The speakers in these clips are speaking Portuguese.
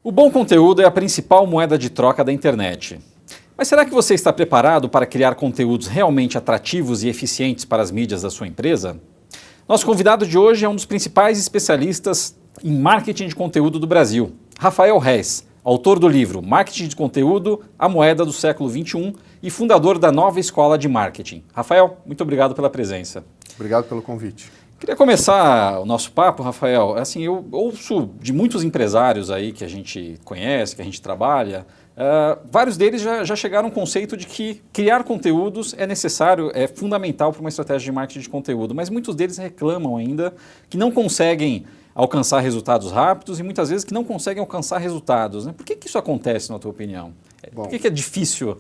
O bom conteúdo é a principal moeda de troca da internet. Mas será que você está preparado para criar conteúdos realmente atrativos e eficientes para as mídias da sua empresa? Nosso convidado de hoje é um dos principais especialistas em marketing de conteúdo do Brasil, Rafael Reis, autor do livro Marketing de Conteúdo, a Moeda do Século XXI e fundador da Nova Escola de Marketing. Rafael, muito obrigado pela presença. Obrigado pelo convite. Queria começar o nosso papo, Rafael. Assim, eu ouço de muitos empresários aí que a gente conhece, que a gente trabalha, vários deles já chegaram ao conceito de que criar conteúdos é necessário, é fundamental para uma estratégia de marketing de conteúdo, mas muitos deles reclamam ainda que não conseguem alcançar resultados rápidos e muitas vezes que não conseguem alcançar resultados, né? Por que isso acontece, na tua opinião? Por que é difícil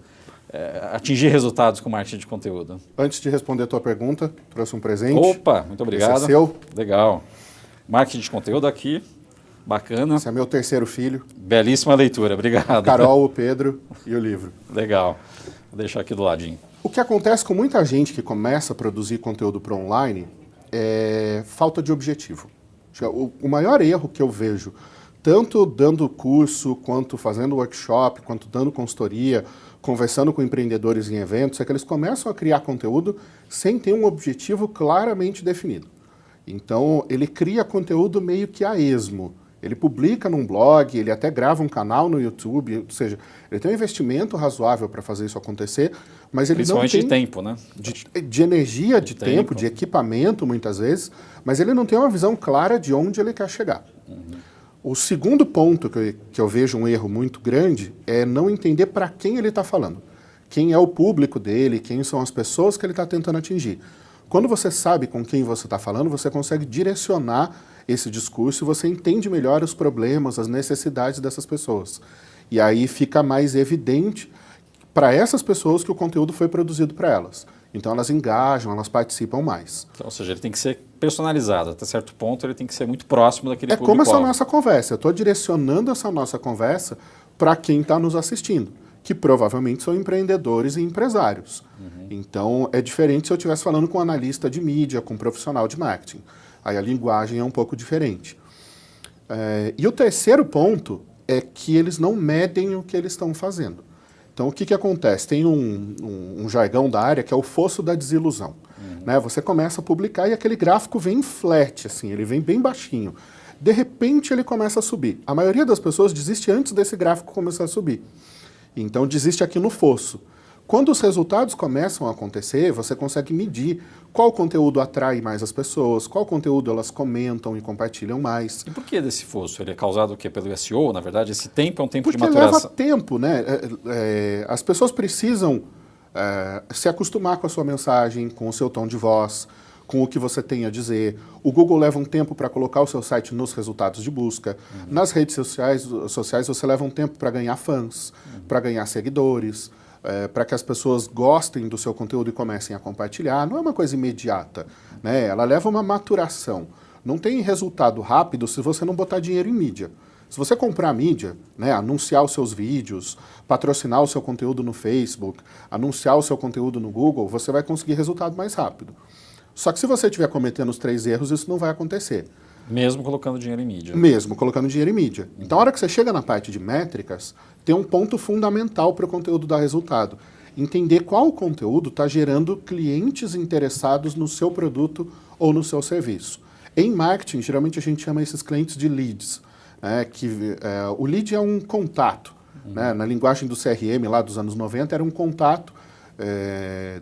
atingir resultados com marketing de conteúdo? Antes de responder a tua pergunta, trouxe um presente. Opa, muito obrigado. Esse é seu. Legal. Marketing de conteúdo aqui, bacana. Esse é meu terceiro filho. Belíssima leitura, obrigado. Carol, o Pedro e o livro. Legal. Vou deixar aqui do ladinho. O que acontece com muita gente que começa a produzir conteúdo para online é falta de objetivo. O maior erro que eu vejo, tanto dando curso, quanto fazendo workshop, quanto dando consultoria, conversando com empreendedores em eventos, é que eles começam a criar conteúdo sem ter um objetivo claramente definido. Então, ele cria conteúdo meio que a esmo. Ele publica num blog, ele até grava um canal no YouTube, ou seja, ele tem um investimento razoável para fazer isso acontecer, mas ele não tem... Principalmente de tempo, né? De energia, de tempo, de equipamento, muitas vezes, mas ele não tem uma visão clara de onde ele quer chegar. O segundo ponto que eu vejo um erro muito grande é não entender para quem ele está falando. Quem é o público dele, quem são as pessoas que ele está tentando atingir. Quando você sabe com quem você está falando, você consegue direcionar esse discurso e você entende melhor os problemas, as necessidades dessas pessoas. E aí fica mais evidente para essas pessoas que o conteúdo foi produzido para elas. Então elas engajam, elas participam mais. Então, ou seja, ele tem que ser personalizado. Até certo ponto, ele tem que ser muito próximo daquele público. É como essa nossa conversa. Eu estou direcionando essa nossa conversa para quem está nos assistindo, que provavelmente são empreendedores e empresários. Então, é diferente se eu estivesse falando com um analista de mídia, com um profissional de marketing. Aí a linguagem é um pouco diferente. E o terceiro ponto é que eles não medem o que eles estão fazendo. Então, o que acontece? Tem um jargão da área que é o fosso da desilusão. Né? Você começa a publicar e aquele gráfico vem flat, assim, ele vem bem baixinho. De repente, ele começa a subir. A maioria das pessoas desiste antes desse gráfico começar a subir. Então, desiste aqui no fosso. Quando os resultados começam a acontecer, você consegue medir qual conteúdo atrai mais as pessoas, qual conteúdo elas comentam e compartilham mais. E por que desse fosso? Ele é causado o quê? Pelo SEO, na verdade? Esse tempo é um tempo Porque de maturação? leva tempo, né? As pessoas precisam se acostumar com a sua mensagem, com o seu tom de voz, com o que você tem a dizer. O Google leva um tempo para colocar o seu site nos resultados de busca. Nas redes sociais você leva um tempo para ganhar fãs, para ganhar seguidores, para que as pessoas gostem do seu conteúdo e comecem a compartilhar. Não é uma coisa imediata, né? Ela leva uma maturação. Não tem resultado rápido se você não botar dinheiro em mídia. Se você comprar mídia, né, anunciar os seus vídeos, patrocinar o seu conteúdo no Facebook, anunciar o seu conteúdo no Google, você vai conseguir resultado mais rápido. Só que se você estiver cometendo os 3 erros, isso não vai acontecer. Mesmo colocando dinheiro em mídia. Mesmo colocando dinheiro em mídia. Então, a hora que você chega na parte de métricas, tem um ponto fundamental para o conteúdo dar resultado. Entender qual conteúdo está gerando clientes interessados no seu produto ou no seu serviço. Em marketing, geralmente a gente chama esses clientes de leads. O lead é um contato. Né? Na linguagem do CRM, lá dos anos 90, era um contato.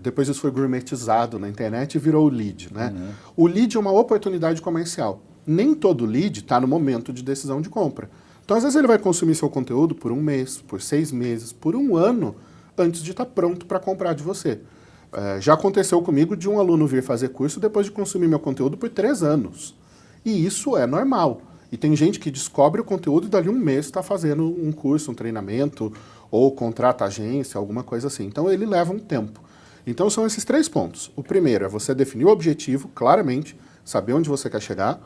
Depois isso foi gourmetizado na internet e virou o lead. Né? O lead é uma oportunidade comercial. Nem todo lead está no momento de decisão de compra. Então, às vezes, ele vai consumir seu conteúdo por 1 mês, por 6 meses, por 1 ano, antes de estar pronto para comprar de você. Já aconteceu comigo de um aluno vir fazer curso depois de consumir meu conteúdo por 3 anos. E isso é normal. E tem gente que descobre o conteúdo e dali 1 mês está fazendo um curso, um treinamento, ou contrata agência, alguma coisa assim. Então, ele leva um tempo. Então, são esses 3 pontos. O primeiro é você definir o objetivo, claramente, saber onde você quer chegar.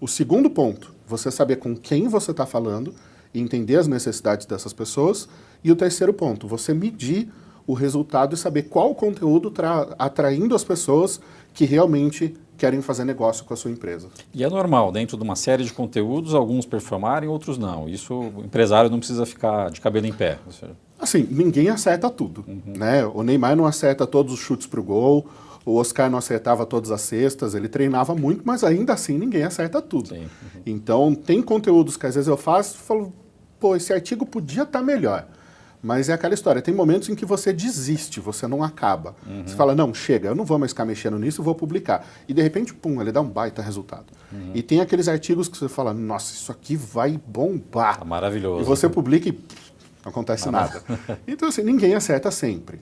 O segundo ponto, você saber com quem você está falando e entender as necessidades dessas pessoas. E o terceiro ponto, você medir o resultado e saber qual conteúdo está atraindo as pessoas que realmente querem fazer negócio com a sua empresa. E é normal, dentro de uma série de conteúdos, alguns performarem, outros não. Isso o empresário não precisa ficar de cabelo em pé. Ou seja, Assim, ninguém acerta tudo, né? O Neymar não acerta todos os chutes para o gol, o Oscar não acertava todas as cestas, ele treinava muito, mas ainda assim ninguém acerta tudo. Sim. Então, tem conteúdos que às vezes eu faço e falo, pô, esse artigo podia estar melhor. Mas é aquela história, tem momentos em que você desiste, você não acaba. Você fala, não, chega, eu não vou mais ficar mexendo nisso, eu vou publicar. E de repente, pum, ele dá um baita resultado. E tem aqueles artigos que você fala, nossa, isso aqui vai bombar. tá maravilhoso. E você publica e não acontece nada. Então, assim, ninguém acerta sempre.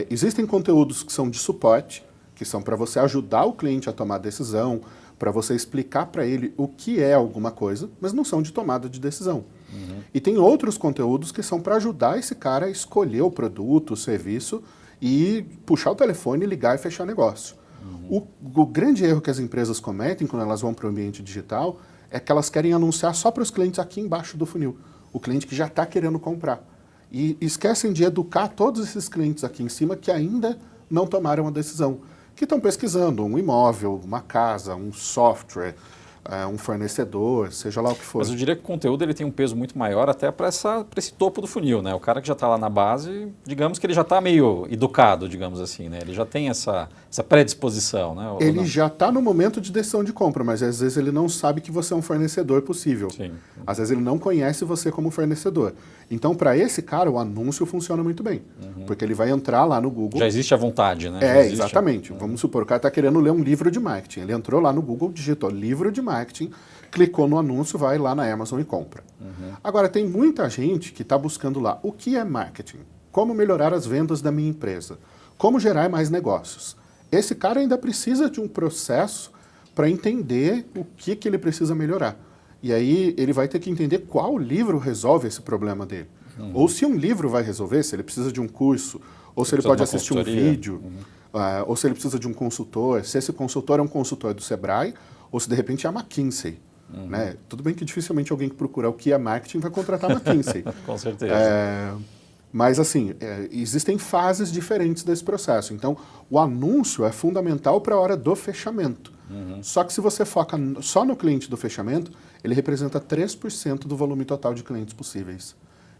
Existem conteúdos que são de suporte, que são para você ajudar o cliente a tomar decisão, para você explicar para ele o que é alguma coisa, mas não são de tomada de decisão. E tem outros conteúdos que são para ajudar esse cara a escolher o produto, o serviço e puxar o telefone, ligar e fechar negócio. O grande erro que as empresas cometem quando elas vão para o ambiente digital é que elas querem anunciar só para os clientes aqui embaixo do funil. O cliente que já está querendo comprar. E esquecem de educar todos esses clientes aqui em cima que ainda não tomaram a decisão. Que estão pesquisando um imóvel, uma casa, um software, um fornecedor, seja lá o que for. Mas eu diria que o conteúdo ele tem um peso muito maior até para esse topo do funil, né? O cara que já está lá na base, digamos que ele já está meio educado, digamos assim, né? Ele já tem essa predisposição, né? Ele já está no momento de decisão de compra, mas às vezes ele não sabe que você é um fornecedor possível. Sim. Às vezes ele não conhece você como fornecedor. Então, para esse cara, o anúncio funciona muito bem. Porque ele vai entrar lá no Google. Já existe a vontade, né? Já existe Exatamente. Vamos supor, o cara está querendo ler um livro de marketing. Ele entrou lá no Google, digitou livro de marketing, clicou no anúncio, vai lá na Amazon e compra. Agora, tem muita gente que está buscando lá o que é marketing, como melhorar as vendas da minha empresa, como gerar mais negócios. Esse cara ainda precisa de um processo para entender o que ele precisa melhorar. E aí ele vai ter que entender qual livro resolve esse problema dele. Ou se um livro vai resolver, se ele precisa de um curso, ou se ele pode assistir um vídeo, ou se ele precisa de um consultor, se esse consultor é um consultor do Sebrae, ou se de repente é a McKinsey. Né? Tudo bem que dificilmente alguém que procura o que é marketing vai contratar a McKinsey. Com certeza. Mas assim, existem fases diferentes desse processo. Então, o anúncio é fundamental para a hora do fechamento. Só que se você foca só no cliente do fechamento, ele representa 3% do volume total de clientes possíveis.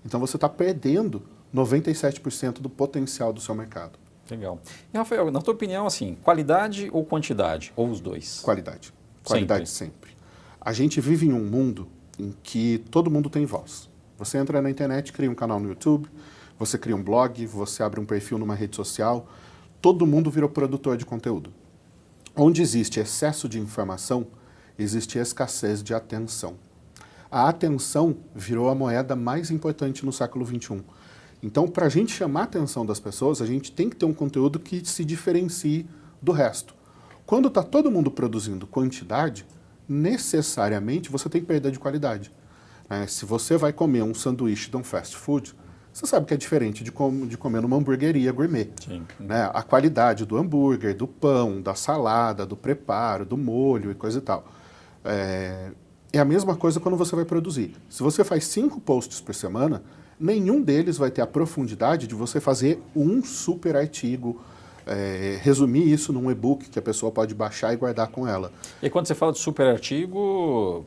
Então, você está perdendo 97% do potencial do seu mercado. Legal. E, Rafael, na tua opinião, assim, qualidade ou quantidade? Ou os dois? Qualidade. Qualidade sempre. A gente vive em um mundo em que todo mundo tem voz. Você entra na internet, cria um canal no YouTube, você cria um blog, você abre um perfil numa rede social, todo mundo virou produtor de conteúdo. Onde existe excesso de informação, existe escassez de atenção. A atenção virou a moeda mais importante no século XXI. Então, para a gente chamar a atenção das pessoas, a gente tem que ter um conteúdo que se diferencie do resto. Quando está todo mundo produzindo quantidade, necessariamente você tem perda de qualidade. Se você vai comer um sanduíche de um fast food, você sabe que é diferente de comer numa hamburgueria gourmet. Sim. Né? A qualidade do hambúrguer, do pão, da salada, do preparo, do molho e coisa e tal. É a mesma coisa quando você vai produzir. Se você faz 5 posts por semana, nenhum deles vai ter a profundidade de você fazer um super artigo, resumir isso num e-book que a pessoa pode baixar e guardar com ela. E quando você fala de super artigo,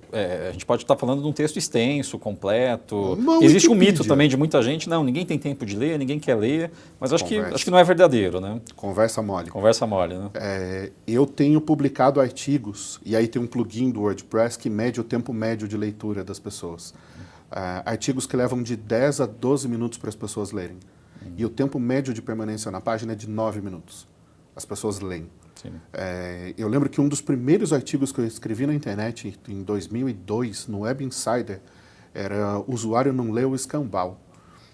a gente pode estar falando de um texto extenso, completo. Existe um mito também de muita gente, não, ninguém tem tempo de ler, ninguém quer ler, mas acho que não é verdadeiro, né? Conversa mole. Conversa mole, né? Eu tenho publicado artigos, e aí tem um plugin do WordPress que mede o tempo médio de leitura das pessoas. Artigos que levam de 10 a 12 minutos para as pessoas lerem. E o tempo médio de permanência na página é de 9 minutos. As pessoas leem. Eu lembro que um dos primeiros artigos que eu escrevi na internet, em 2002, no Web Insider, era "O usuário não lê o escambau".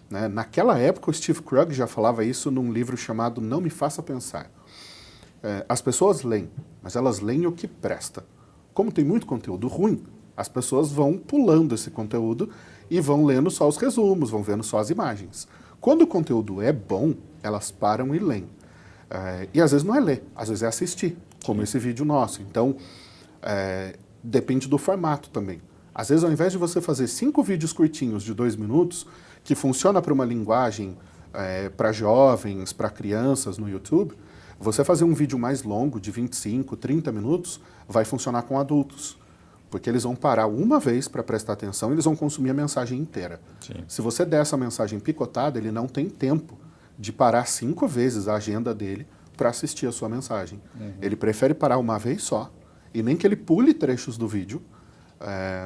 Né? Naquela época, o Steve Krug já falava isso num livro chamado Não Me Faça Pensar. As pessoas leem, mas elas leem o que presta. Como tem muito conteúdo ruim, as pessoas vão pulando esse conteúdo e vão lendo só os resumos, vão vendo só as imagens. Quando o conteúdo é bom, elas param e leem. E às vezes não é ler, às vezes é assistir, como esse vídeo nosso. Então, depende do formato também. Às vezes, ao invés de você fazer 5 vídeos curtinhos de 2 minutos, que funciona para uma linguagem para jovens, para crianças no YouTube, Você fazer um vídeo mais longo, de 25, 30 minutos, vai funcionar com adultos. Porque eles vão parar uma vez para prestar atenção e eles vão consumir a mensagem inteira. Sim. Se você der essa mensagem picotada, ele não tem tempo de parar 5 vezes a agenda dele para assistir a sua mensagem. Ele prefere parar uma vez só, e nem que ele pule trechos do vídeo,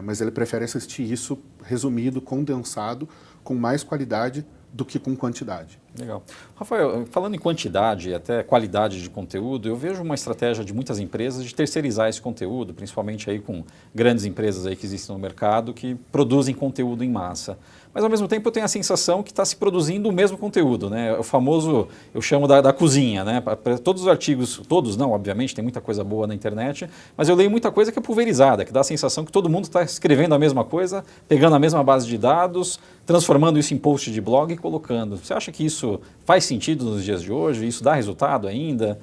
mas ele prefere assistir isso resumido, condensado, com mais qualidade do que com quantidade. Legal. Rafael, falando em quantidade e até qualidade de conteúdo, eu vejo uma estratégia de muitas empresas de terceirizar esse conteúdo, principalmente aí com grandes empresas aí que existem no mercado que produzem conteúdo em massa. Mas ao mesmo tempo eu tenho a sensação que está se produzindo o mesmo conteúdo, né? O famoso, eu chamo da cozinha, né? Para todos os artigos, todos não, obviamente, tem muita coisa boa na internet, mas eu leio muita coisa que é pulverizada, que dá a sensação que todo mundo está escrevendo a mesma coisa, pegando a mesma base de dados, transformando isso em post de blog e colocando. Você acha que isso faz sentido nos dias de hoje? Isso dá resultado ainda?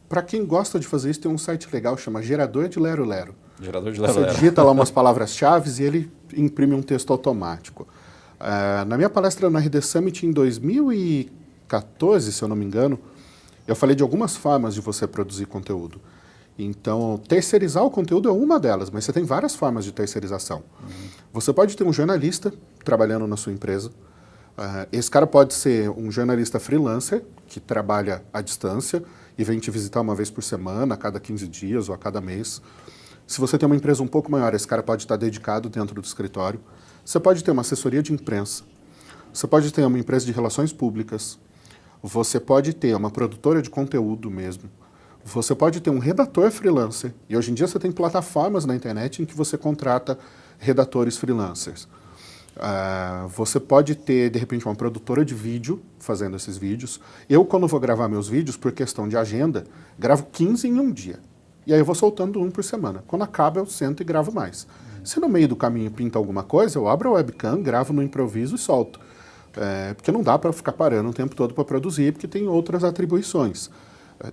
Para quem gosta de fazer isso, tem um site legal que chama Gerador de Lero Lero. Gerador de Lero Lero. Você digita lá umas palavras-chave e ele imprime um texto automático. Na minha palestra no RD Summit em 2014, se eu não me engano, eu falei de algumas formas de você produzir conteúdo. Então, terceirizar o conteúdo é uma delas, mas você tem várias formas de terceirização. Você pode ter um jornalista trabalhando na sua empresa. Esse cara pode ser um jornalista freelancer, que trabalha à distância e vem te visitar uma vez por semana, a cada 15 dias ou a cada mês. Se você tem uma empresa um pouco maior, esse cara pode estar dedicado dentro do escritório. Você pode ter uma assessoria de imprensa, você pode ter uma empresa de relações públicas, você pode ter uma produtora de conteúdo mesmo, você pode ter um redator freelancer, e hoje em dia você tem plataformas na internet em que você contrata redatores freelancers. Você pode ter, de repente, uma produtora de vídeo fazendo esses vídeos. Eu, quando vou gravar meus vídeos, por questão de agenda, gravo 15 em um dia. E aí eu vou soltando um por semana. Quando acaba, eu sento e gravo mais. Se no meio do caminho pinta alguma coisa, eu abro a webcam, gravo no improviso e solto. Porque não dá para ficar parando o tempo todo para produzir, porque tem outras atribuições.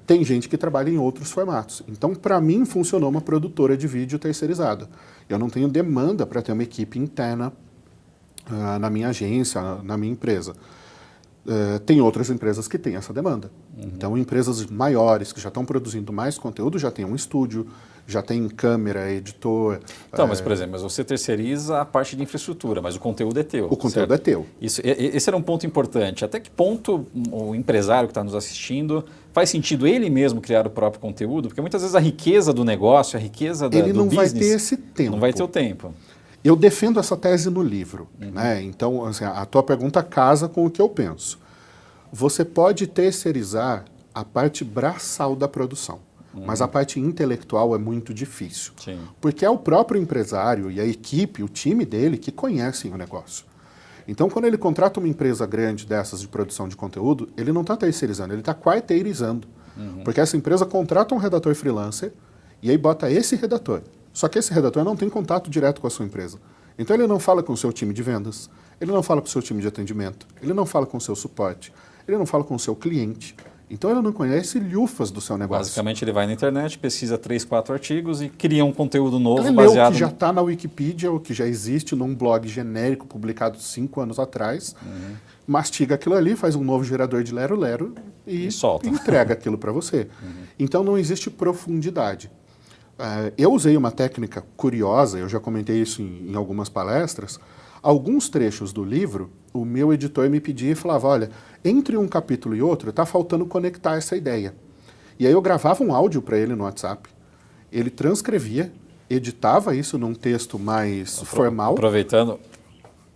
Tem gente que trabalha em outros formatos. Então, para mim, funcionou uma produtora de vídeo terceirizada. Eu não tenho demanda para ter uma equipe interna na minha agência, na minha empresa. Tem outras empresas que têm essa demanda. Então, empresas maiores que já estão produzindo mais conteúdo, já tem um estúdio, já tem câmera, editor. Então, mas por exemplo, mas você terceiriza a parte de infraestrutura, mas o conteúdo é teu. O conteúdo é teu. Esse era um ponto importante. Até que ponto o empresário que está nos assistindo faz sentido ele mesmo criar o próprio conteúdo? Porque muitas vezes a riqueza do negócio, a riqueza do business... Ele não vai ter esse tempo. Não vai ter o tempo. Eu defendo essa tese no livro. Né? Então, assim, a tua pergunta casa com o que eu penso. Você pode terceirizar a parte braçal da produção, mas a parte intelectual é muito difícil. Sim. Porque é o próprio empresário e a equipe, o time dele, que conhecem o negócio. Então, quando ele contrata uma empresa grande dessas de produção de conteúdo, ele não está terceirizando, ele está quarteirizando. Porque essa empresa contrata um redator freelancer e aí bota esse redator. Só que esse redator não tem contato direto com a sua empresa. Então ele não fala com o seu time de vendas, ele não fala com o seu time de atendimento, ele não fala com o seu suporte, ele não fala com o seu cliente. Então ele não conhece lhufas do seu negócio. Basicamente ele vai na internet, pesquisa 3, 4 artigos e cria um conteúdo novo ele baseado... lê o que já está na Wikipedia, o que já existe num blog genérico publicado 5 anos atrás, mastiga aquilo ali, faz um novo gerador de Lero Lero e solta. Entrega aquilo para você. Então não existe profundidade. Eu usei uma técnica curiosa, eu já comentei isso em algumas palestras. Alguns trechos do livro, o meu editor me pedia e falava, olha, entre um capítulo e outro, está faltando conectar essa ideia. E aí eu gravava um áudio para ele no WhatsApp, ele transcrevia, editava isso num texto mais formal. Aproveitando,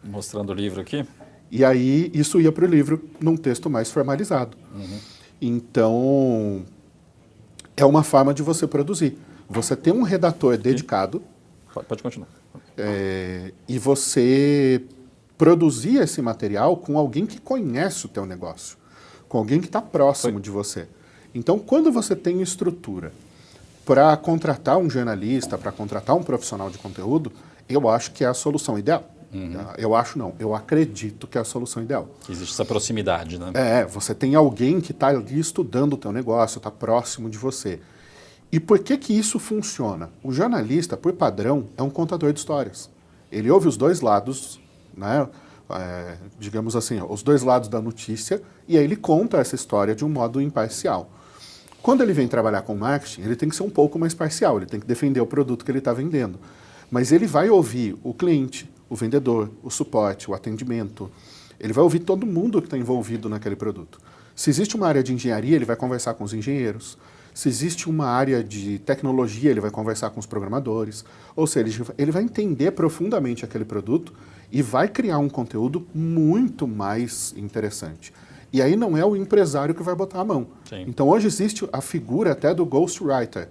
mostrando o livro aqui. E aí isso ia para o livro num texto mais formalizado. Então, é uma forma de você produzir. Você tem um redator dedicado. Pode continuar. E você produzir esse material com alguém que conhece o teu negócio, com alguém que está próximo de você. Então, quando você tem estrutura para contratar um jornalista, para contratar um profissional de conteúdo, eu acho que é a solução ideal. Eu acho não, eu acredito que é a solução ideal. Existe essa proximidade, né? Você tem alguém que está ali estudando o teu negócio, está próximo de você. E por que que isso funciona? O jornalista, por padrão, é um contador de histórias. Ele ouve os dois lados, né? Digamos assim, os dois lados da notícia, e aí ele conta essa história de um modo imparcial. Quando ele vem trabalhar com marketing, ele tem que ser um pouco mais parcial, ele tem que defender o produto que ele está vendendo. Mas ele vai ouvir o cliente, o vendedor, o suporte, o atendimento. Ele vai ouvir todo mundo que está envolvido naquele produto. Se existe uma área de engenharia, ele vai conversar com os engenheiros. Se existe uma área de tecnologia, ele vai conversar com os programadores. Ou seja, ele vai entender profundamente aquele produto e vai criar um conteúdo muito mais interessante. E aí não é o empresário que vai botar a mão. Sim. Então hoje existe a figura até do ghostwriter,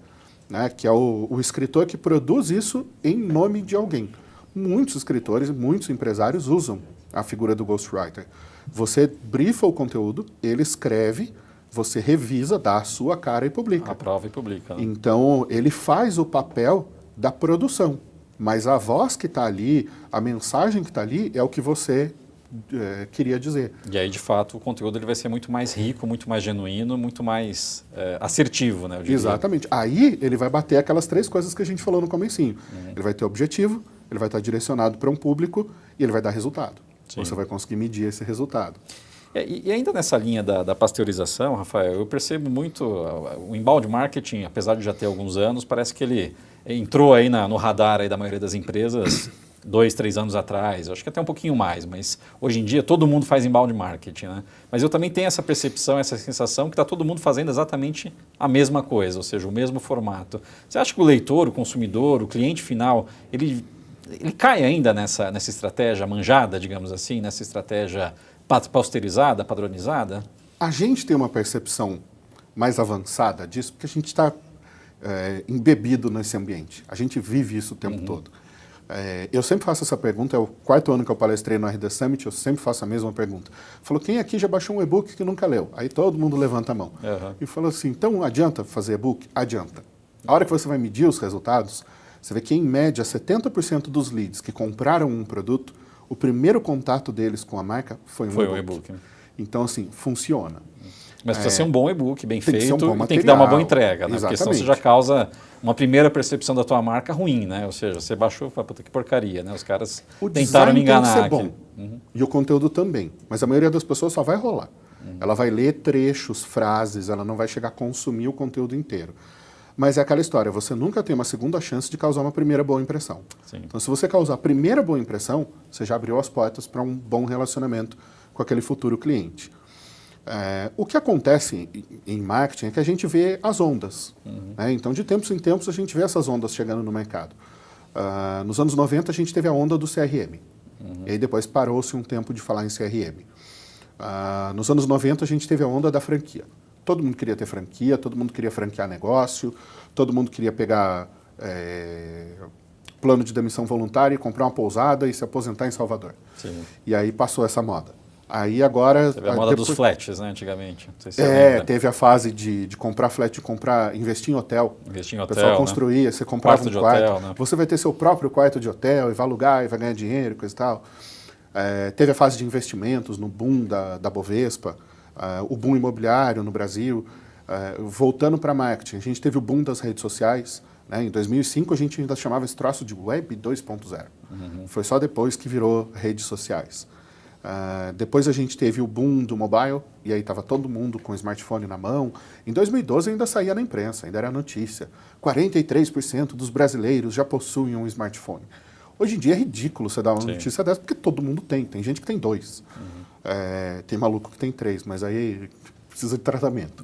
né, que é o escritor que produz isso em nome de alguém. Muitos escritores, muitos empresários usam a figura do ghostwriter. Você briefa o conteúdo, ele escreve, você revisa, dá a sua cara e publica. Aprova e publica. Né? Então, ele faz o papel da produção, mas a voz que está ali, a mensagem que está ali é o que você queria dizer. E aí, de fato, o conteúdo ele vai ser muito mais rico, muito mais genuíno, muito mais assertivo, né? Eu diria. Exatamente. Aí ele vai bater aquelas 3 coisas que a gente falou no comecinho. Ele vai ter objetivo, ele vai estar direcionado para um público e ele vai dar resultado. Sim. Você vai conseguir medir esse resultado. E ainda nessa linha da pasteurização, Rafael, eu percebo muito o inbound marketing, apesar de já ter alguns anos, parece que ele entrou aí no radar aí da maioria das empresas 2, 3 anos atrás, eu acho que até um pouquinho mais, mas hoje em dia todo mundo faz inbound marketing, né? Mas eu também tenho essa percepção, essa sensação que está todo mundo fazendo exatamente a mesma coisa, ou seja, o mesmo formato. Você acha que o leitor, o consumidor, o cliente final, ele cai ainda nessa estratégia manjada, digamos assim, nessa estratégia pasteurizada, padronizada? A gente tem uma percepção mais avançada disso, porque a gente está embebido nesse ambiente. A gente vive isso o tempo todo. Eu sempre faço essa pergunta, é o 4º ano que eu palestrei no RD Summit, eu sempre faço a mesma pergunta. Falou, quem aqui já baixou um e-book que nunca leu? Aí todo mundo levanta a mão. E falou assim, então adianta fazer e-book? Adianta. A hora que você vai medir os resultados, você vê que em média 70% dos leads que compraram um produto, o primeiro contato deles com a marca foi um e-book. Então, assim, funciona. Mas precisa ser um bom e-book, bem feito, um e tem que dar uma boa entrega, né? Porque senão você já causa uma primeira percepção da tua marca ruim, né? Ou seja, você baixou e falou, puta que porcaria, né? Os caras tentaram me enganar. Tem que ser bom. E o conteúdo também. Mas a maioria das pessoas só vai rolar. Ela vai ler trechos, frases, ela não vai chegar a consumir o conteúdo inteiro. Mas é aquela história, você nunca tem uma segunda chance de causar uma primeira boa impressão. Sim. Então, se você causar a primeira boa impressão, você já abriu as portas para um bom relacionamento com aquele futuro cliente. O que acontece em marketing é que a gente vê as ondas. Né? Então, de tempos em tempos, a gente vê essas ondas chegando no mercado. Nos anos 90, a gente teve a onda do CRM. E aí depois parou-se um tempo de falar em CRM. Nos anos 90, a gente teve a onda da franquia. Todo mundo queria ter franquia, todo mundo queria franquear negócio, todo mundo queria pegar plano de demissão voluntária e comprar uma pousada e se aposentar em Salvador. Sim. E aí passou essa moda. Aí agora... Teve a moda dos flats, né, antigamente. Não sei se teve a fase de comprar flat, de investir em hotel. Investir em hotel, o pessoal construía, você comprava um quarto. Hotel, né? Você vai ter seu próprio quarto de hotel e vai alugar e vai ganhar dinheiro, coisa e tal. Teve a fase de investimentos no boom da Bovespa. O boom imobiliário no Brasil, voltando para marketing, a gente teve o boom das redes sociais, né? Em 2005 a gente ainda chamava esse troço de Web 2.0, foi só depois que virou redes sociais. Depois a gente teve o boom do mobile, e aí estava todo mundo com o smartphone na mão. Em 2012 ainda saía na imprensa, ainda era notícia, 43% dos brasileiros já possuem um smartphone. Hoje em dia é ridículo você dar uma notícia dessa, porque todo mundo tem gente que tem 2. Tem maluco que tem 3, mas aí precisa de tratamento.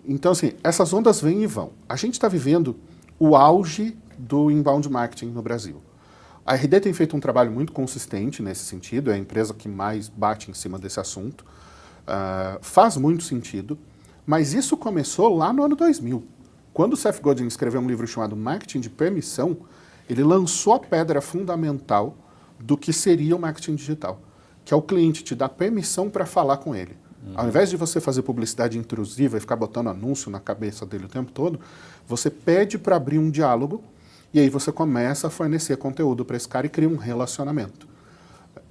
Então, assim, essas ondas vêm e vão. A gente está vivendo o auge do inbound marketing no Brasil. A RD tem feito um trabalho muito consistente nesse sentido, é a empresa que mais bate em cima desse assunto. Faz muito sentido, mas isso começou lá no ano 2000. Quando o Seth Godin escreveu um livro chamado Marketing de Permissão, ele lançou a pedra fundamental do que seria o marketing digital, que é o cliente te dar permissão para falar com ele. Ao invés de você fazer publicidade intrusiva e ficar botando anúncio na cabeça dele o tempo todo, você pede para abrir um diálogo e aí você começa a fornecer conteúdo para esse cara e cria um relacionamento.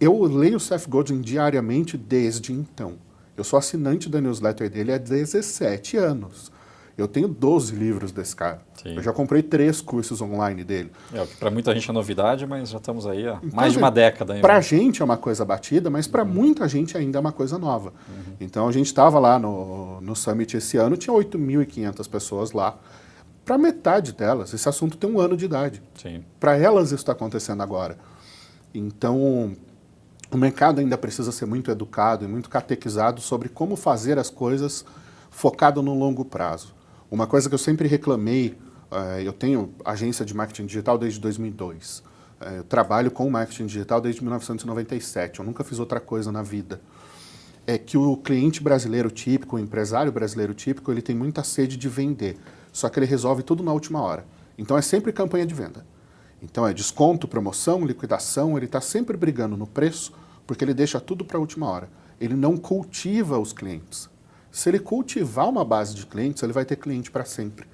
Eu leio o Seth Godin diariamente desde então. Eu sou assinante da newsletter dele há 17 anos. Eu tenho 12 livros desse cara. Sim. Eu já comprei 3 cursos online dele. O que para muita gente é novidade, mas já estamos aí há Então, mais de uma década. Para a gente é uma coisa batida, mas para muita gente ainda é uma coisa nova. Então a gente estava lá no Summit esse ano, tinha 8.500 pessoas lá. Para metade delas, esse assunto tem 1 ano de idade. Para elas isso está acontecendo agora. Então o mercado ainda precisa ser muito educado e muito catequizado sobre como fazer as coisas focado no longo prazo. Uma coisa que eu sempre reclamei, eu tenho agência de marketing digital desde 2002. Eu trabalho com marketing digital desde 1997. Eu nunca fiz outra coisa na vida. É que o cliente brasileiro típico, o empresário brasileiro típico, ele tem muita sede de vender. Só que ele resolve tudo na última hora. Então é sempre campanha de venda. Então é desconto, promoção, liquidação, ele está sempre brigando no preço, porque ele deixa tudo para a última hora. Ele não cultiva os clientes. Se ele cultivar uma base de clientes, ele vai ter cliente para sempre.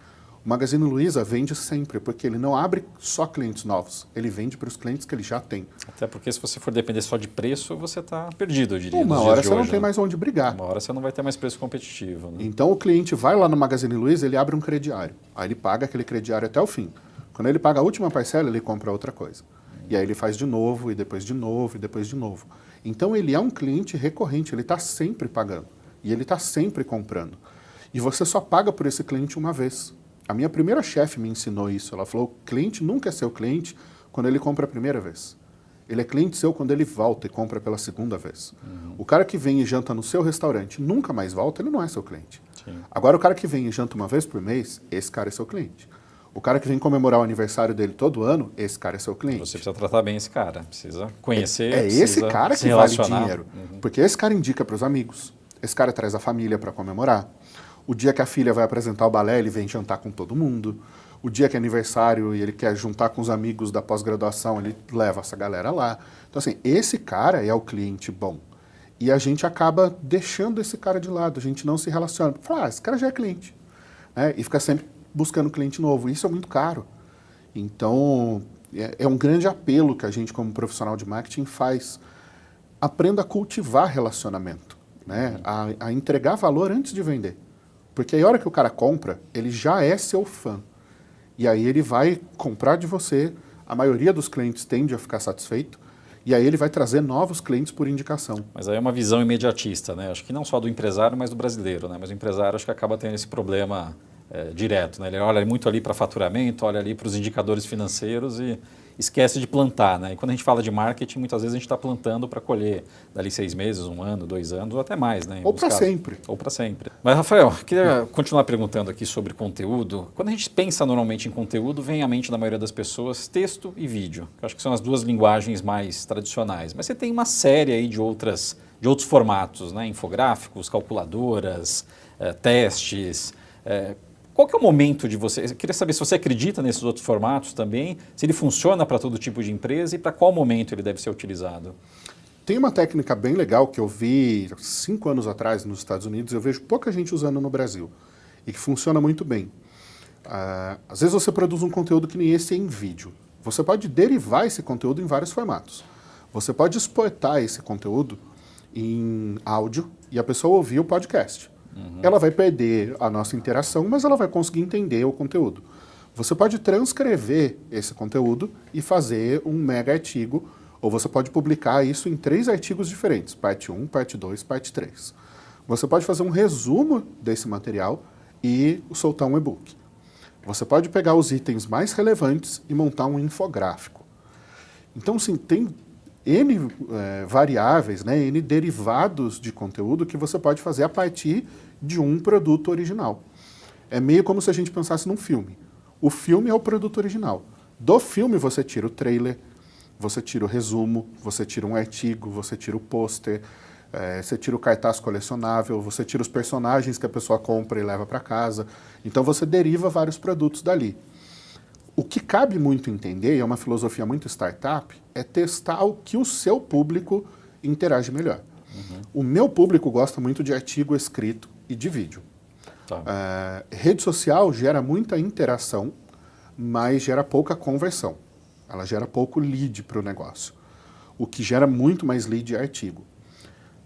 O Magazine Luiza vende sempre, porque ele não abre só clientes novos, ele vende para os clientes que ele já tem. Até porque se você for depender só de preço, você está perdido, eu diria. Uma hora você não tem mais onde brigar. Uma hora você não vai ter mais preço competitivo. Né? Então o cliente vai lá no Magazine Luiza, ele abre um crediário. Aí ele paga aquele crediário até o fim. Quando ele paga a última parcela, ele compra outra coisa. E aí ele faz de novo, e depois de novo, e depois de novo. Então ele é um cliente recorrente, ele está sempre pagando. E ele está sempre comprando. E você só paga por esse cliente uma vez. A minha primeira chefe me ensinou isso. Ela falou, o cliente nunca é seu cliente quando ele compra a primeira vez. Ele é cliente seu quando ele volta e compra pela segunda vez. O cara que vem e janta no seu restaurante e nunca mais volta, ele não é seu cliente. Sim. Agora, o cara que vem e janta uma vez por mês, esse cara é seu cliente. O cara que vem comemorar o aniversário dele todo ano, esse cara é seu cliente. Você precisa tratar bem esse cara, precisa conhecer, É esse cara que vale dinheiro. Uhum. Porque esse cara indica para os amigos. Esse cara traz a família para comemorar. O dia que a filha vai apresentar o balé, ele vem jantar com todo mundo. O dia que é aniversário e ele quer juntar com os amigos da pós-graduação, ele leva essa galera lá. Então, assim, esse cara é o cliente bom. E a gente acaba deixando esse cara de lado, a gente não se relaciona. Fala, esse cara já é cliente. Né? E fica sempre buscando cliente novo. Isso é muito caro. Então, é um grande apelo que a gente, como profissional de marketing, faz. Aprenda a cultivar relacionamento. Né? A entregar valor antes de vender. Porque aí a hora que o cara compra, ele já é seu fã. E aí ele vai comprar de você, a maioria dos clientes tende a ficar satisfeito, e aí ele vai trazer novos clientes por indicação. Mas aí é uma visão imediatista, né? Acho que não só do empresário, mas do brasileiro, né? Mas o empresário acho que acaba tendo esse problema direto, né? Ele olha muito ali para faturamento, olha ali para os indicadores financeiros e esquece de plantar, né? E quando a gente fala de marketing, muitas vezes a gente está plantando para colher dali 6 meses, 1 ano, 2 anos, ou até mais, né? Ou para sempre. Ou para sempre. Mas, Rafael, queria continuar perguntando aqui sobre conteúdo. Quando a gente pensa normalmente em conteúdo, vem à mente da maioria das pessoas texto e vídeo. Eu acho que são as 2 linguagens mais tradicionais. Mas você tem uma série aí de outros formatos, né? Infográficos, calculadoras, testes. Qual que é o momento de você? Eu queria saber se você acredita nesses outros formatos também, se ele funciona para todo tipo de empresa e para qual momento ele deve ser utilizado. Tem uma técnica bem legal que eu vi 5 anos atrás nos Estados Unidos, eu vejo pouca gente usando no Brasil e que funciona muito bem. Às vezes você produz um conteúdo que nem esse em vídeo. Você pode derivar esse conteúdo em vários formatos. Você pode exportar esse conteúdo em áudio e a pessoa ouvir o podcast. Ela vai perder a nossa interação, mas ela vai conseguir entender o conteúdo. Você pode transcrever esse conteúdo e fazer um mega artigo, ou você pode publicar isso em 3 artigos diferentes, parte 1, parte 2, parte 3. Você pode fazer um resumo desse material e soltar um e-book. Você pode pegar os itens mais relevantes e montar um infográfico. Então, sim, tem N variáveis, né, N derivados de conteúdo que você pode fazer a partir de um produto original. É meio como se a gente pensasse num filme. O filme é o produto original. Do filme você tira o trailer, você tira o resumo, você tira um artigo, você tira o pôster, você tira o cartaz colecionável, você tira os personagens que a pessoa compra e leva para casa. Então você deriva vários produtos dali. O que cabe muito entender, e é uma filosofia muito startup, é testar o que o seu público interage melhor. O meu público gosta muito de artigo escrito e de vídeo. Tá. Rede social gera muita interação, mas gera pouca conversão. Ela gera pouco lead para o negócio. O que gera muito mais lead é artigo.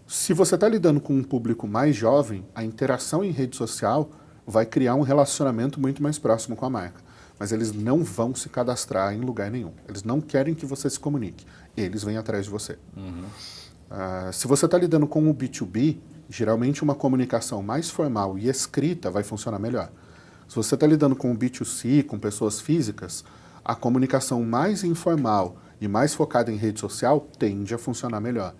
Se você está lidando com um público mais jovem, a interação em rede social vai criar um relacionamento muito mais próximo com a marca. Mas eles não vão se cadastrar em lugar nenhum. Eles não querem que você se comunique. Eles vêm atrás de você. Se você está lidando com o B2B, geralmente uma comunicação mais formal e escrita vai funcionar melhor. Se você está lidando com o B2C, com pessoas físicas, a comunicação mais informal e mais focada em rede social tende a funcionar melhor.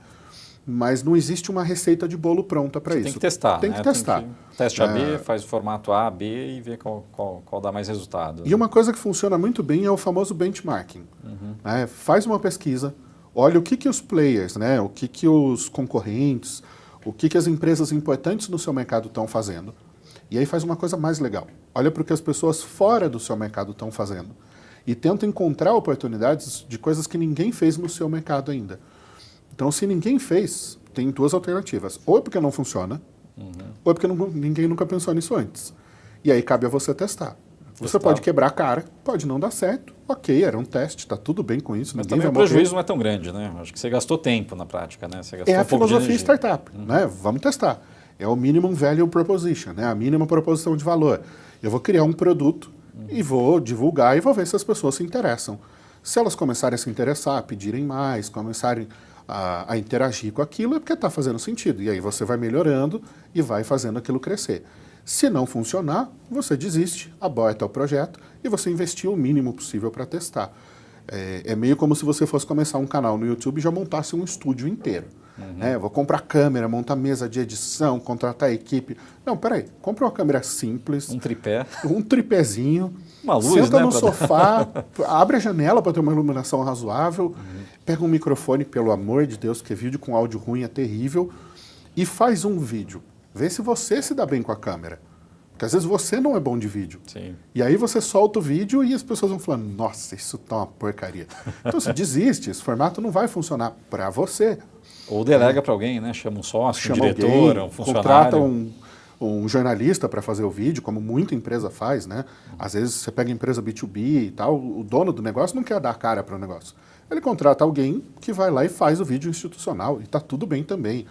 Mas não existe uma receita de bolo pronta para isso. Tem que testar, Tem que testar. Teste AB, faz o formato A, B e vê qual dá mais resultado. E uma coisa que funciona muito bem é o famoso benchmarking. Faz uma pesquisa, olha o que os players, o que os concorrentes, o que as empresas importantes no seu mercado estão fazendo. E aí faz uma coisa mais legal. Olha para o que as pessoas fora do seu mercado estão fazendo. E tenta encontrar oportunidades de coisas que ninguém fez no seu mercado ainda. Então, se ninguém fez, tem duas alternativas. Ou é porque não funciona, ou é porque ninguém nunca pensou nisso antes. E aí cabe a você testar. Você pode quebrar a cara, pode não dar certo. Ok, era um teste, está tudo bem com isso. Mas também o prejuízo não é tão grande, né? Acho que você gastou tempo na prática, né? Você gastou a filosofia startup, Vamos testar. É o minimum value proposition, a mínima proposição de valor. Eu vou criar um produto e vou divulgar e vou ver se as pessoas se interessam. Se elas começarem a se interessar, pedirem mais, começarem a interagir com aquilo, é porque está fazendo sentido. E aí você vai melhorando e vai fazendo aquilo crescer. Se não funcionar, você desiste, aborta o projeto e você investiu o mínimo possível para testar. É meio como se você fosse começar um canal no YouTube e já montasse um estúdio inteiro. Vou comprar câmera, montar mesa de edição, contratar a equipe. Não, peraí, compra uma câmera simples. Um tripé. Um tripézinho. Uma luz, senta no sofá, abre a janela para ter uma iluminação razoável, pega um microfone, pelo amor de Deus, porque vídeo com áudio ruim é terrível, e faz um vídeo. Vê se você se dá bem com a câmera. Porque às vezes você não é bom de vídeo. Sim. E aí você solta o vídeo e as pessoas vão falando, nossa, isso tá uma porcaria. Então você desiste, esse formato não vai funcionar para você. Ou delega para alguém, né? Chama um sócio, um diretor, alguém, um funcionário. Contrata um jornalista para fazer o vídeo, como muita empresa faz, Às vezes você pega empresa B2B e tal, o dono do negócio não quer dar cara para o negócio. Ele contrata alguém que vai lá e faz o vídeo institucional, e está tudo bem também.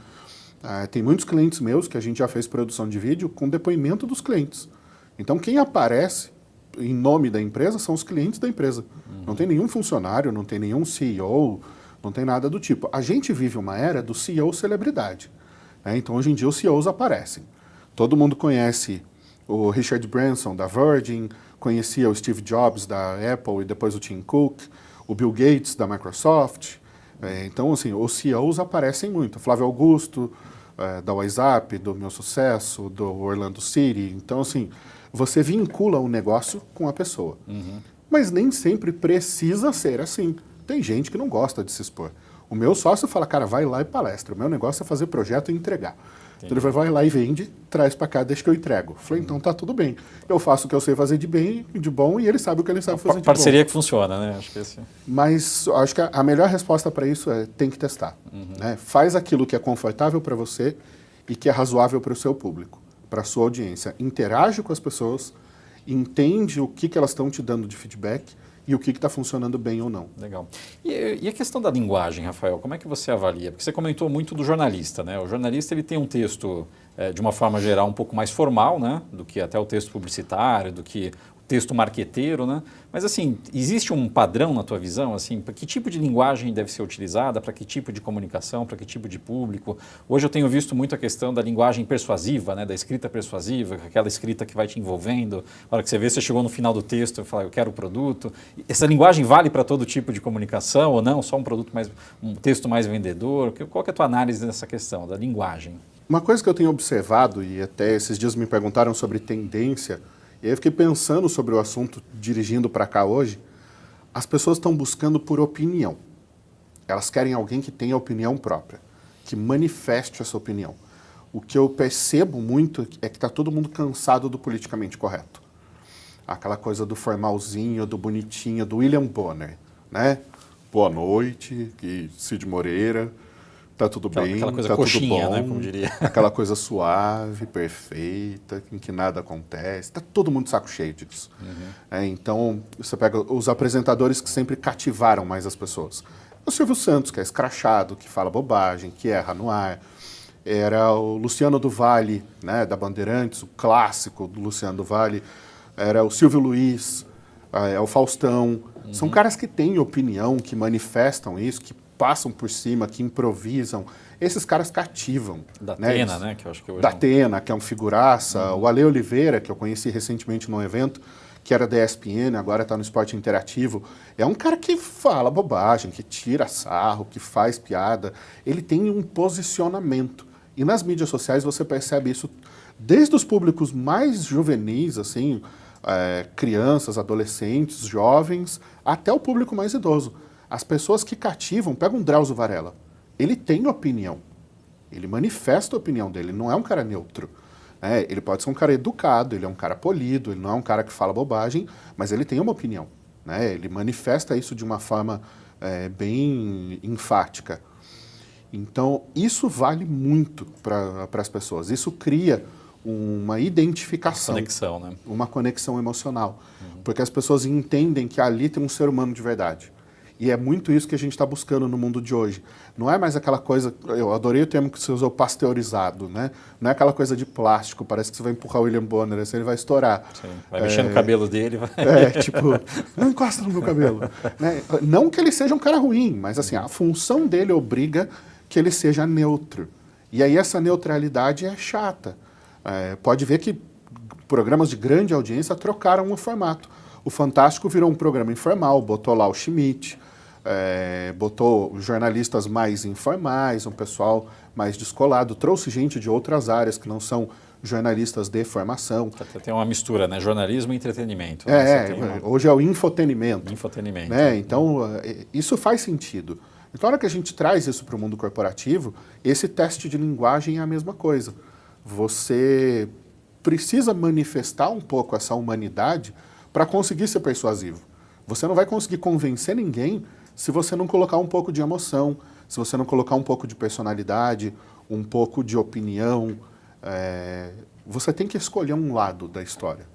Tem muitos clientes meus que a gente já fez produção de vídeo com depoimento dos clientes. Então quem aparece em nome da empresa são os clientes da empresa. Não tem nenhum funcionário, não tem nenhum CEO, não tem nada do tipo. A gente vive uma era do CEO celebridade. Então hoje em dia os CEOs aparecem. Todo mundo conhece o Richard Branson da Virgin, conhecia o Steve Jobs da Apple e depois o Tim Cook, o Bill Gates da Microsoft. Então, assim, os CEOs aparecem muito. Flávio Augusto, da WhatsApp, do Meu Sucesso, do Orlando City. Então, assim, você vincula um negócio com a pessoa. Mas nem sempre precisa ser assim. Tem gente que não gosta de se expor. O meu sócio fala, cara, vai lá e palestra. O meu negócio é fazer projeto e entregar. Então ele vai lá e vende, traz para cá, deixa que eu entrego. Falei, então tá tudo bem. Eu faço o que eu sei fazer de bem, de bom, e ele sabe o que ele sabe fazer de bom. Parceria que funciona, né? Acho que esse... Mas acho que a melhor resposta para isso é tem que testar. Faz aquilo que é confortável para você e que é razoável para o seu público, para a sua audiência. Interage com as pessoas, entende o que elas estão te dando de feedback e o que está funcionando bem ou não. Legal. E a questão da linguagem, Rafael, como é que você avalia? Porque você comentou muito do jornalista, né? O jornalista ele tem um texto, de uma forma geral, um pouco mais formal, né? Do que até o texto publicitário, do que o texto marqueteiro, né? Mas assim, existe um padrão na tua visão, assim, para que tipo de linguagem deve ser utilizada, para que tipo de comunicação, para que tipo de público? Hoje eu tenho visto muito a questão da linguagem persuasiva, né? Da escrita persuasiva, aquela escrita que vai te envolvendo. A hora que você vê, você chegou no final do texto e fala, eu quero o produto. Essa linguagem vale para todo tipo de comunicação ou não? Só um texto mais vendedor? Qual que é a tua análise dessa questão, da linguagem? Uma coisa que eu tenho observado, e até esses dias me perguntaram sobre tendência, e aí eu fiquei pensando sobre o assunto dirigindo para cá hoje, as pessoas estão buscando por opinião. Elas querem alguém que tenha opinião própria, que manifeste essa opinião. O que eu percebo muito é que está todo mundo cansado do politicamente correto. Aquela coisa do formalzinho, do bonitinho, do William Bonner, né? Boa noite, Cid Moreira... Tá tudo bem, aquela coisa tá coxinha, tudo bom, né, como diria. Aquela coisa suave, perfeita, em que nada acontece. Tá todo mundo de saco cheio disso. Então, você pega os apresentadores que sempre cativaram mais as pessoas. O Silvio Santos, que é escrachado, que fala bobagem, que erra no ar. era o Luciano do Valle, né, da Bandeirantes, o clássico do Luciano do Valle, era o Silvio Luiz, é o Faustão. São caras que têm opinião, que manifestam isso, que passam por cima, que improvisam. Esses caras cativam. Da Atena, né? Que eu acho que hoje da Atena, que é um figuraça. O Ale Oliveira, que eu conheci recentemente num evento, que era da ESPN, agora está no Esporte Interativo. É um cara que fala bobagem, que tira sarro, que faz piada. Ele tem um posicionamento. E nas mídias sociais você percebe isso desde os públicos mais juvenis, assim, crianças, adolescentes, jovens, até o público mais idoso. As pessoas que cativam, pega um Drauzio Varela. Ele tem opinião. Ele manifesta a opinião dele. Ele não é um cara neutro. Ele pode ser um cara educado, ele é um cara polido, ele não é um cara que fala bobagem, mas ele tem uma opinião. Ele manifesta isso de uma forma bem enfática. Então, isso vale muito para as pessoas. Isso cria uma identificação. Conexão, né? Uma conexão emocional. Porque as pessoas entendem que ali tem um ser humano de verdade. E é muito isso que a gente está buscando no mundo de hoje. Não é mais aquela coisa, eu adorei o termo que você usou, pasteurizado, né? Não é aquela coisa de plástico, parece que você vai empurrar o William Bonner, assim ele vai estourar. Sim, vai mexer no cabelo dele. Vai... tipo, não encosta no meu cabelo. Não que ele seja um cara ruim, mas assim, a função dele obriga que ele seja neutro. E aí essa neutralidade é chata. Pode ver que programas de grande audiência trocaram o formato. O Fantástico virou um programa informal, botou lá o Schmidt, botou jornalistas mais informais, um pessoal mais descolado, trouxe gente de outras áreas que não são jornalistas de formação. Tem uma mistura, né? Jornalismo e entretenimento. Hoje é o infotenimento. Infotenimento. Então, isso faz sentido. Então, na hora que a gente traz isso para o mundo corporativo, esse teste de linguagem é a mesma coisa. Você precisa manifestar um pouco essa humanidade para conseguir ser persuasivo. Você não vai conseguir convencer ninguém se você não colocar um pouco de emoção, se você não colocar um pouco de personalidade, um pouco de opinião. Você tem que escolher um lado da história.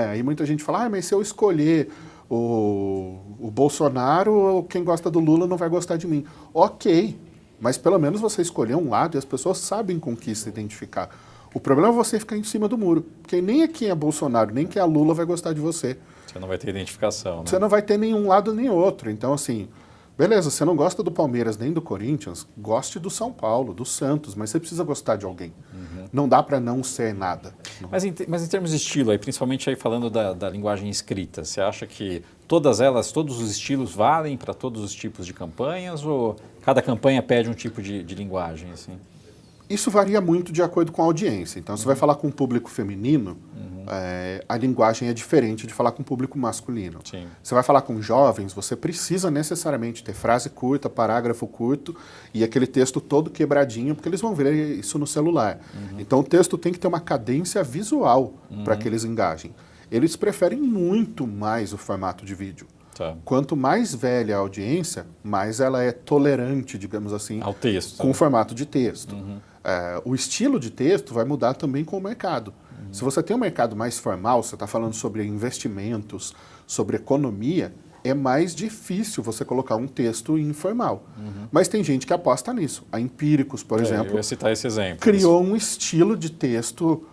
Aí muita gente fala, mas se eu escolher o Bolsonaro, quem gosta do Lula não vai gostar de mim. Ok, mas pelo menos você escolheu um lado e as pessoas sabem com que se identificar. O problema é você ficar em cima do muro, porque nem quem é Bolsonaro, nem quem é Lula vai gostar de você. Você não vai ter identificação, né? Você não vai ter nenhum lado nem outro. Então, assim, beleza, você não gosta do Palmeiras nem do Corinthians, goste do São Paulo, do Santos, mas você precisa gostar de alguém. Não dá para não ser nada. Mas em termos de estilo, aí, principalmente aí falando da linguagem escrita, você acha que todas elas, todos os estilos valem para todos os tipos de campanhas ou cada campanha pede um tipo de linguagem, assim? Isso varia muito de acordo com a audiência. Então, você vai falar com um público feminino, a linguagem é diferente de falar com um público masculino. Sim. Você vai falar com jovens, você precisa necessariamente ter frase curta, parágrafo curto e aquele texto todo quebradinho, porque eles vão ver isso no celular. Então, o texto tem que ter uma cadência visual para que eles engajem. Eles preferem muito mais o formato de vídeo. Tá. Quanto mais velha a audiência, mais ela é tolerante, digamos assim, ao texto, com o formato de texto. O estilo de texto vai mudar também com o mercado. Se você tem um mercado mais formal, você está falando sobre investimentos, sobre economia, é mais difícil você colocar um texto informal. Mas tem gente que aposta nisso. A Empíricos, por exemplo, eu ia citar esse exemplo. Criou um estilo de texto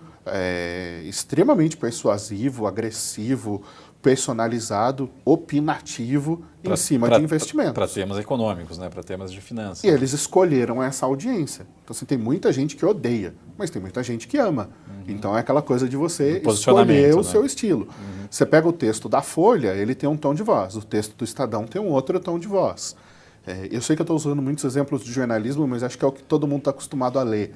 extremamente persuasivo, agressivo, personalizado, opinativo em cima de investimentos. Para temas econômicos, né? Para temas de finanças. E eles escolheram essa audiência. Então, assim, tem muita gente que odeia, mas tem muita gente que ama. Então, é aquela coisa de você escolher o seu estilo. Você pega o texto da Folha, ele tem um tom de voz. O texto do Estadão tem um outro tom de voz. Eu sei que eu estou usando muitos exemplos de jornalismo, mas acho que é o que todo mundo está acostumado a ler.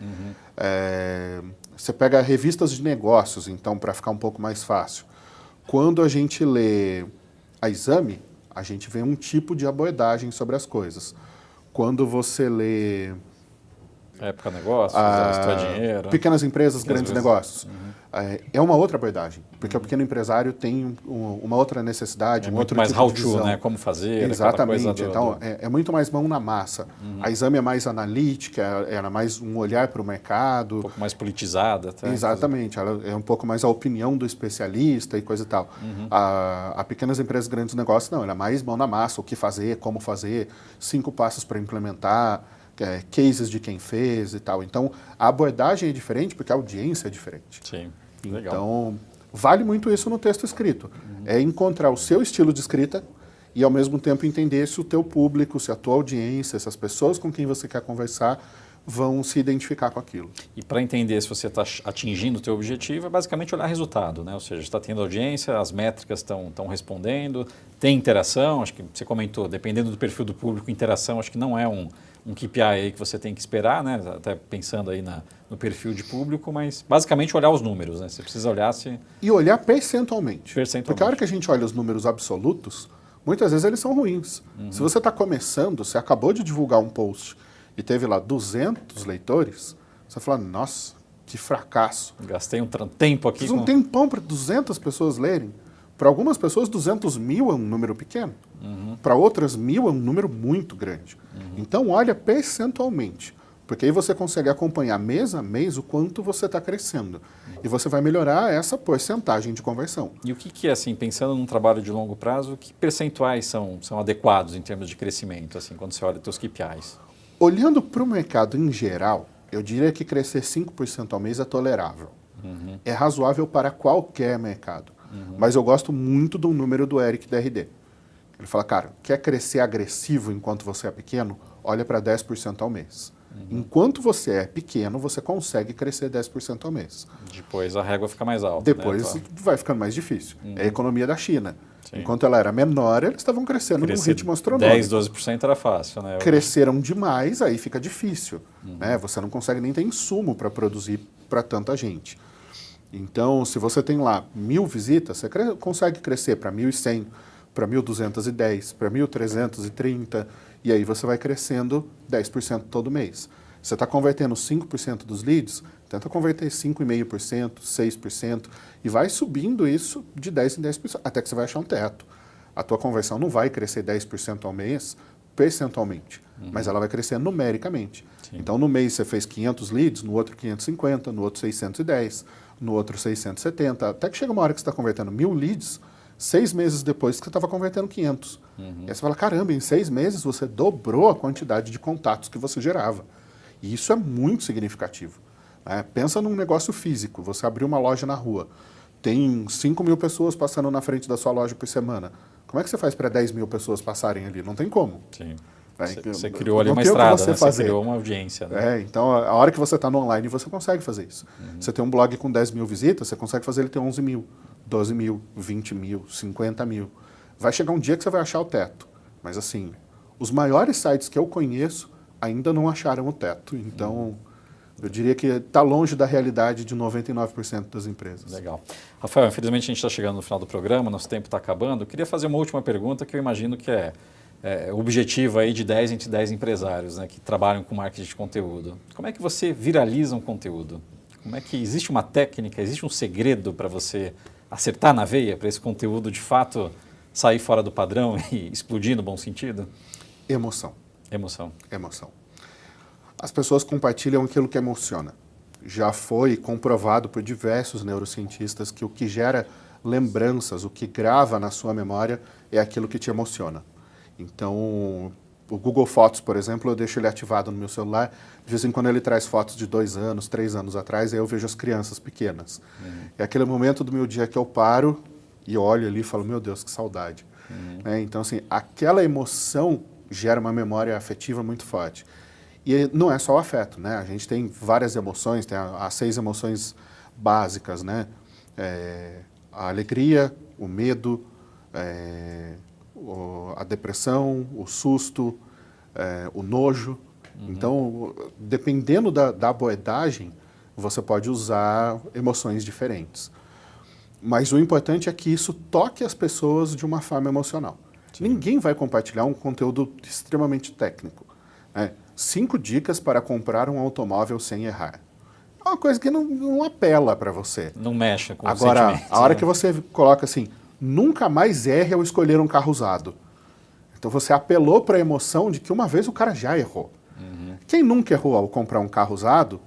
Você pega revistas de negócios, então, para ficar um pouco mais fácil. Quando a gente lê a Exame, a gente vê um tipo de abordagem sobre as coisas. Quando você lê... Época Negócios, Isto é Dinheiro... Pequenas empresas, grandes negócios. É uma outra abordagem, porque o pequeno empresário tem uma outra necessidade, muito mais tipo how-to, né? Como fazer, exatamente. Coisa Então, é muito mais mão na massa. A Exame é mais analítica, ela é mais um olhar para o mercado. Um pouco mais politizada. Até, exatamente. Ela é um pouco mais a opinião do especialista e coisa e tal. A pequenas empresas, grandes negócios, não. Ela é mais mão na massa, o que fazer, como fazer, 5 passos para implementar. cases de quem fez e tal. Então, a abordagem é diferente porque a audiência é diferente. Sim, legal. Então, vale muito isso no texto escrito. É encontrar o seu estilo de escrita e, ao mesmo tempo, entender se o teu público, se a tua audiência, se as pessoas com quem você quer conversar vão se identificar com aquilo. E para entender se você está atingindo o teu objetivo, é basicamente olhar resultado, né? Ou seja, está tendo audiência, as métricas estão respondendo, tem interação, acho que você comentou, dependendo do perfil do público, interação acho que não é um KPI aí que você tem que esperar, né? Até pensando aí no perfil de público, mas basicamente olhar os números, né? Você precisa olhar se... E olhar percentualmente. Percentualmente. Porque a hora que a gente olha os números absolutos, muitas vezes eles são ruins. Se você está começando, você acabou de divulgar um post e teve lá 200 leitores, você fala, nossa, que fracasso. Gastei um tempo aqui. Fiz um tempão para 200 pessoas lerem. Para algumas pessoas, 200 mil é um número pequeno. Para outras, 1000 é um número muito grande. Então, olha percentualmente. Porque aí você consegue acompanhar mês a mês o quanto você está crescendo. E você vai melhorar essa porcentagem de conversão. E o que é, assim, pensando num trabalho de longo prazo, que percentuais são adequados em termos de crescimento, assim, quando você olha os teus KPIs? Olhando para o mercado em geral, eu diria que crescer 5% ao mês é tolerável. É razoável para qualquer mercado. Mas eu gosto muito do número do Eric da RD. Ele fala, cara, quer crescer agressivo enquanto você é pequeno? Olha para 10% ao mês. Enquanto você é pequeno, você consegue crescer 10% ao mês. Depois a régua fica mais alta. Depois vai ficando mais difícil. É a economia da China. Sim. Enquanto ela era menor, eles estavam crescendo num ritmo astronômico. 10, 12% era fácil, né? Cresceram demais, aí fica difícil. Né? Você não consegue nem ter insumo para produzir para tanta gente. Então, se você tem lá 1000 visitas, você consegue crescer para 1.100, para 1.210, para 1.330, e aí você vai crescendo 10% todo mês. Você está convertendo 5% dos leads, tenta converter 5,5%, 6%, e vai subindo isso de 10% em 10%, até que você vai achar um teto. A tua conversão não vai crescer 10% ao mês, percentualmente, mas ela vai crescer numericamente. Sim. Então, no mês você fez 500 leads, no outro 550, no outro 610, no outro 670, até que chega uma hora que você está convertendo 1.000 leads, 6 meses depois que você estava convertendo 500. E aí você fala, caramba, em 6 meses você dobrou a quantidade de contatos que você gerava. E isso é muito significativo. Né? Pensa num negócio físico, você abriu uma loja na rua, tem 5.000 pessoas passando na frente da sua loja por semana. Como é que você faz para 10.000 pessoas passarem ali? Não tem como. Sim. Né? Você criou ali uma estrada, né? Você criou uma audiência. Né? Então, a hora que você está no online, você consegue fazer isso. Você tem um blog com 10.000 visitas, você consegue fazer ele ter 11.000, 12.000, 20.000, 50.000. Vai chegar um dia que você vai achar o teto. Mas, assim, os maiores sites que eu conheço ainda não acharam o teto. Então, eu diria que está longe da realidade de 99% das empresas. Legal. Rafael, infelizmente a gente está chegando no final do programa, nosso tempo está acabando. Eu queria fazer uma última pergunta que eu imagino que é o objetivo aí de 10 entre 10 empresários, né, que trabalham com marketing de conteúdo. Como é que você viraliza um conteúdo? Como é que existe uma técnica, existe um segredo para você acertar na veia, para esse conteúdo de fato sair fora do padrão e explodir no bom sentido? Emoção. Emoção. Emoção. As pessoas compartilham aquilo que emociona. Já foi comprovado por diversos neurocientistas que o que gera lembranças, o que grava na sua memória é aquilo que te emociona. Então, o Google Fotos, por exemplo, eu deixo ele ativado no meu celular. De vez em quando ele traz fotos de 2 anos, 3 anos atrás, aí eu vejo as crianças pequenas. É aquele momento do meu dia que eu paro e olho ali e falo, meu Deus, que saudade. Então, assim, aquela emoção gera uma memória afetiva muito forte. E não é só o afeto, né? A gente tem várias emoções, tem as 6 emoções básicas, né? A alegria, o medo, a depressão, o susto, o nojo. Então, dependendo da abordagem, você pode usar emoções diferentes. Mas o importante é que isso toque as pessoas de uma forma emocional. Sim. Ninguém vai compartilhar um conteúdo extremamente técnico. 5 dicas para comprar um automóvel sem errar. É uma coisa que não apela para você. Não mexe com Agora, os sentimentos. A hora que você coloca assim, nunca mais erre ao escolher um carro usado. Então você apelou para a emoção de que uma vez o cara já errou. Quem nunca errou ao comprar um carro usado,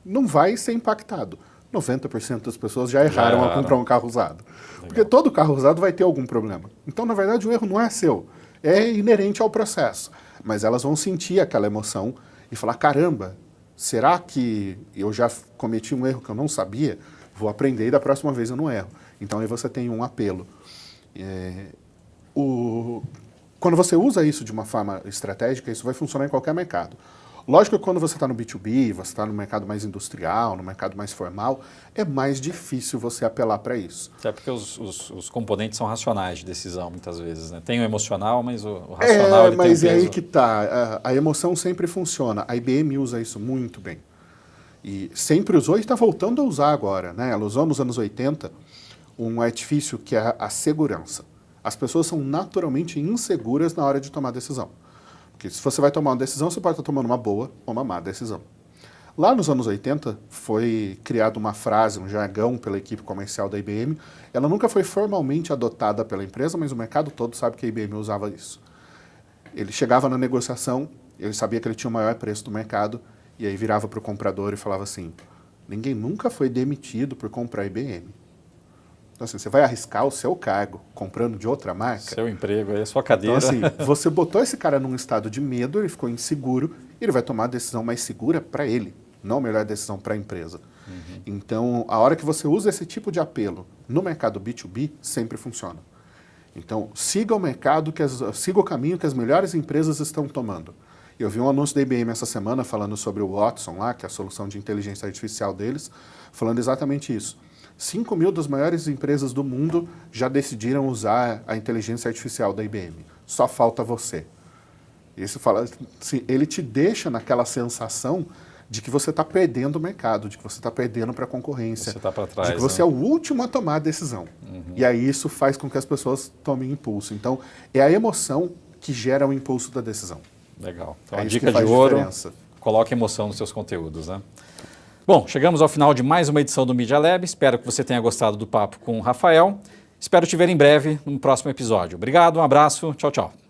não vai ser impactado. 90% das pessoas já erraram ao comprar um carro usado. Legal. Porque todo carro usado vai ter algum problema. Então, na verdade, o erro não é seu. É inerente ao processo. Mas elas vão sentir aquela emoção e falar, caramba, será que eu já cometi um erro que eu não sabia? Vou aprender e da próxima vez eu não erro. Então aí você tem um apelo. Quando você usa isso de uma forma estratégica, isso vai funcionar em qualquer mercado. Lógico que quando você está no B2B, você está no mercado mais industrial, no mercado mais formal, é mais difícil você apelar para isso. Até porque os componentes são racionais de decisão, muitas vezes, né? Tem o emocional, mas o racional ele mas tem um é aí peso. que tá. A emoção sempre funciona. A IBM usa isso muito bem. E sempre usou e está voltando a usar agora, né? Ela usou nos anos 80 um artifício que é a segurança. As pessoas são naturalmente inseguras na hora de tomar decisão. Porque se você vai tomar uma decisão, você pode estar tomando uma boa ou uma má decisão. Lá nos anos 80, foi criada uma frase, um jargão pela equipe comercial da IBM. Ela nunca foi formalmente adotada pela empresa, mas o mercado todo sabe que a IBM usava isso. Ele chegava na negociação, ele sabia que ele tinha o maior preço do mercado, e aí virava para o comprador e falava assim, ninguém nunca foi demitido por comprar a IBM. Então, assim, você vai arriscar o seu cargo comprando de outra marca? Seu emprego, aí a sua cadeira. Então, assim, você botou esse cara num estado de medo, ele ficou inseguro, ele vai tomar a decisão mais segura para ele, não a melhor decisão para a empresa. Então, a hora que você usa esse tipo de apelo no mercado B2B, sempre funciona. Então, siga o mercado, siga o caminho que as melhores empresas estão tomando. Eu vi um anúncio da IBM essa semana falando sobre o Watson lá, que é a solução de inteligência artificial deles, falando exatamente isso. 5.000 das maiores empresas do mundo já decidiram usar a inteligência artificial da IBM. Só falta você. Isso fala, assim, ele te deixa naquela sensação de que você está perdendo o mercado, de que você está perdendo para a concorrência, Você está para trás, de que você é o último a tomar a decisão. E aí isso faz com que as pessoas tomem impulso. Então, é a emoção que gera o impulso da decisão. Legal. Então, É a isso dica que de faz ouro, diferença. coloque emoção nos seus conteúdos, né? Bom, chegamos ao final de mais uma edição do Media Lab. Espero que você tenha gostado do papo com o Rafael. Espero te ver em breve no próximo episódio. Obrigado, um abraço, tchau, tchau.